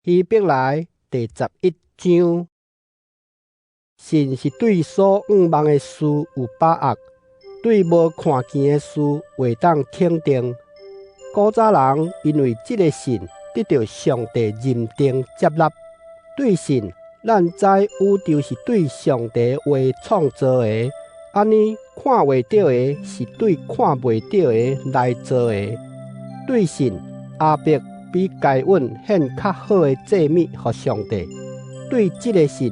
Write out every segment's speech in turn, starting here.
希伯来第11章，神是对所仰望的事有把握，对无看见的事话当肯定。古早人因为这个神得到上帝认定接纳，对神，咱知宇宙是对上帝话创造的，安尼看袂到的是对看袂到的来做的。对神，亚伯比该隐献较好的祭物予上帝。对这个神，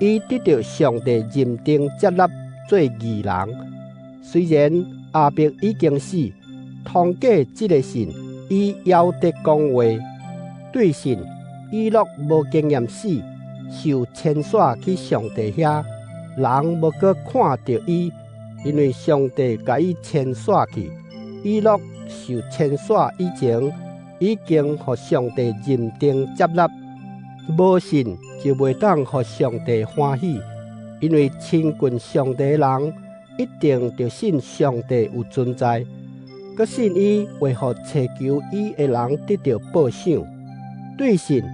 伊得到上帝认定接纳做义人。虽然亚伯已经死，通过这个神，伊还得讲话。对神，以诺无经验死，受牵线去上帝遐，人无阁看到伊，因为上帝甲伊牵线去。以诺受牵线以前，已经予上帝认定接纳。无信就袂当予上帝欢喜，因为亲近上帝的人一定着信上帝有存在，佮信伊会予祈求伊的人得到报赏。对神，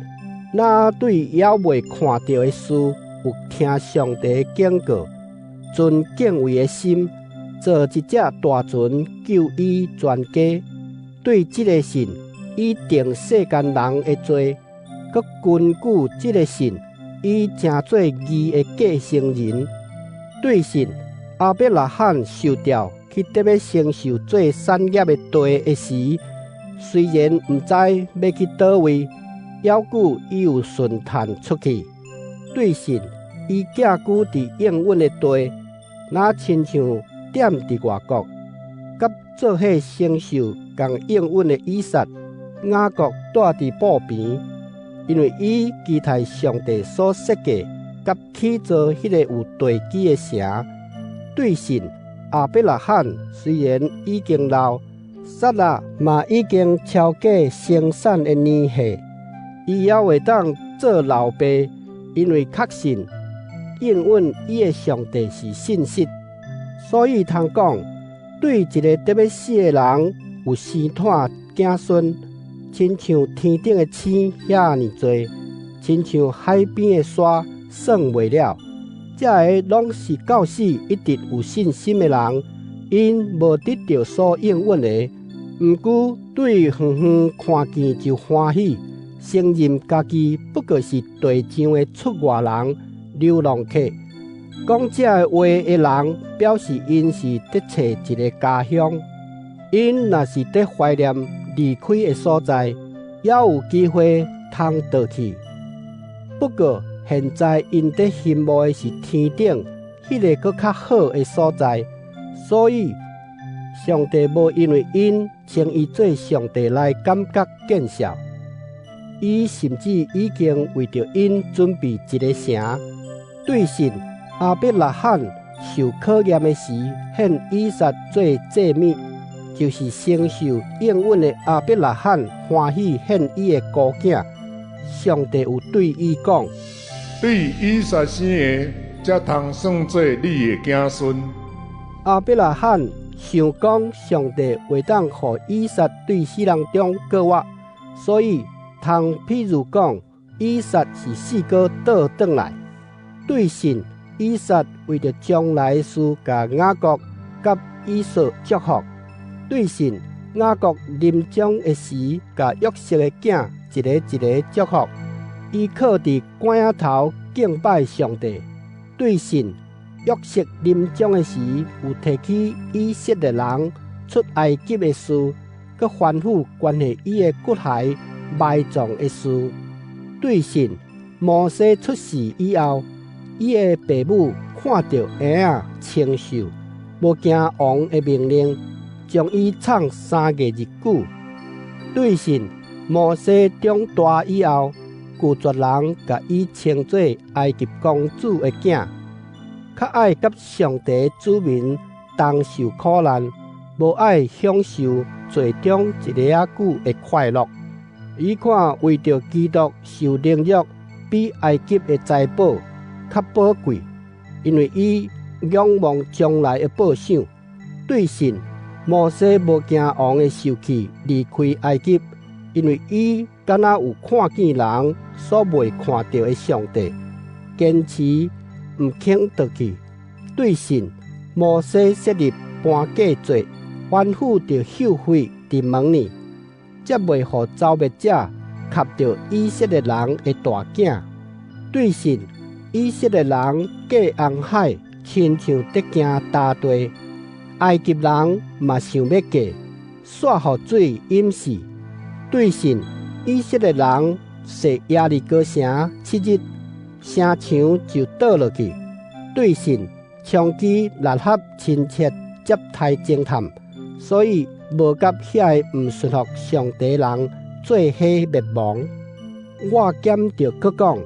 若对还未看到的事有听上帝的警告，存敬畏的心，做一只大船救伊全家。对这个神，以定世间人的罪，佮根据这个神，以成做义的继承人。对神，亚伯拉罕受调去得要承受做产业的地的时，虽然毋知要去倒位，还久伊有顺探出去。对神，伊寄居伫应允的地，若亲像踮伫外国，甲做伙承受共应允的以撒、雅各住伫埔边，因为伊期待上帝所设计甲起造迄个有地基的城。对神，亚伯拉罕虽然已经老，撒拉嘛已经超过生产的年岁，伊还会当做老爸，因为确信应允伊的上帝是信实，所以通讲，对一个得要死的人有生炭子孙，亲像天顶的星遐尼多，亲像海边的沙算袂了。这个拢是到死一直有信心的人，因无得到所应允的，毋过对远远看见就欢喜，承认家己不过是地上的出外人、流浪客。讲这个话的人，表示因是得找一个家乡。因若是得怀念离开的所在，也有机会通倒去。不过现在因得羡慕的是天顶迄个搁较好的所在，所以上帝无因为因称伊做上帝来感觉见笑，伊甚至已经为着因准备一个城。对神，亚伯拉罕受考验的时，献以撒做祭物，就是承受应允的亚伯拉罕欢喜献伊的孤囝。上帝有对伊讲：对以撒生的，才通算做你的子孙。亚伯拉罕想讲，上帝会当予以撒对死人中过活，所以通譬如讲，以撒是四个倒转来。对神，以撒为着将来的事，甲雅各甲以扫祝福。对神，雅各临终的时，甲约瑟的囝一个一个祝福。伊靠伫棺仔头敬拜上帝。对神，约瑟临终的时，有提起以色列人出埃及的事，佮吩咐关系伊的骨骸埋葬的事。对神，摩西出世以后，伊的父母看到婴仔清秀，无惊王的命令，将伊藏3个日久。对神，摩西长大以后，拒绝人甲伊称作埃及公主的囝，较爱甲上帝子民同受苦难，无爱享受最中一个仔久的快乐。伊看为着基督受凌辱，比埃及的财宝较宝贵，因为伊仰望将来的报赏。对神，摩西无惊王的受气离开埃及，因为伊敢若有看见人所未看到的上帝，坚持毋肯倒去。对神，摩西设立搬嫁罪，吩咐着后悔伫门里，则袂互造灭者吸着以色列人的大囝。对神，以色列人过红海，亲像得惊大地。埃及人嘛想要过，煞互水淹死。对神，以色列人设耶利哥城7日，城墙就倒落去。对神，长期勒合亲切接待侦探，所以无甲遐个毋顺服上帝人做伙灭亡。我兼着佫讲，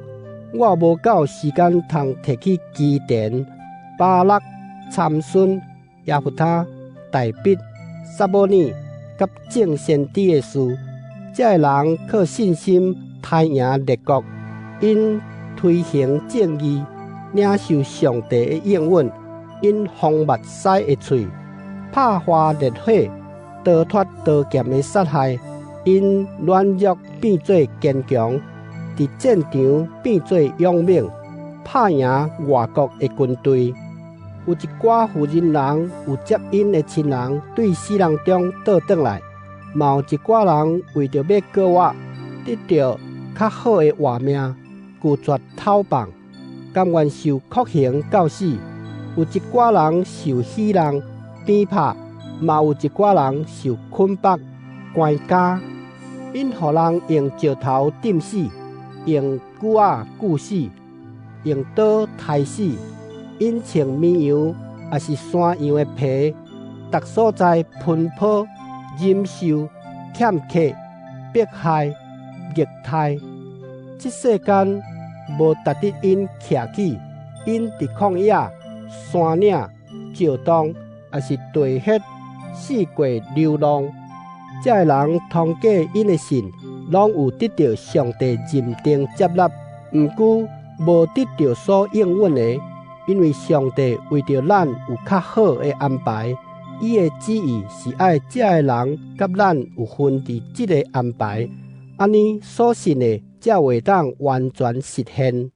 我无够时间通提起基甸、巴勒、参孙、耶弗他、大必、撒母耳甲众先知的事。这人靠信心杀赢列国，因推行正义，领受上帝的应允，因防目屎的喙，拍花烈火，逃脱刀剑的杀害，因软弱变做坚强，伫战场变做勇猛，拍赢外国的军队。有一寡妇人人有接因的亲人对死人中倒转来，嘛有一寡人为着要过活，得到较好的活命，拒绝偷放，甘愿受酷刑到死。有一寡人受死人鞭拍，嘛有一寡人受捆绑关监。因互人用石头钉死，用锯仔锯死，用刀刣死。因穿绵羊也是山羊的皮，逐所在喷泡、忍受、欠客、迫害、虐待。这世间无值得因徛起，因伫旷野、山岭、石洞，也是地穴四过流浪。这人通过因的信，拢有得到上帝认定接纳，毋过无得到所应允的。因为上帝为着咱有较好的安排，伊的旨意是爱这个人甲咱有分伫这个安排，安尼所信的才会当完全实现。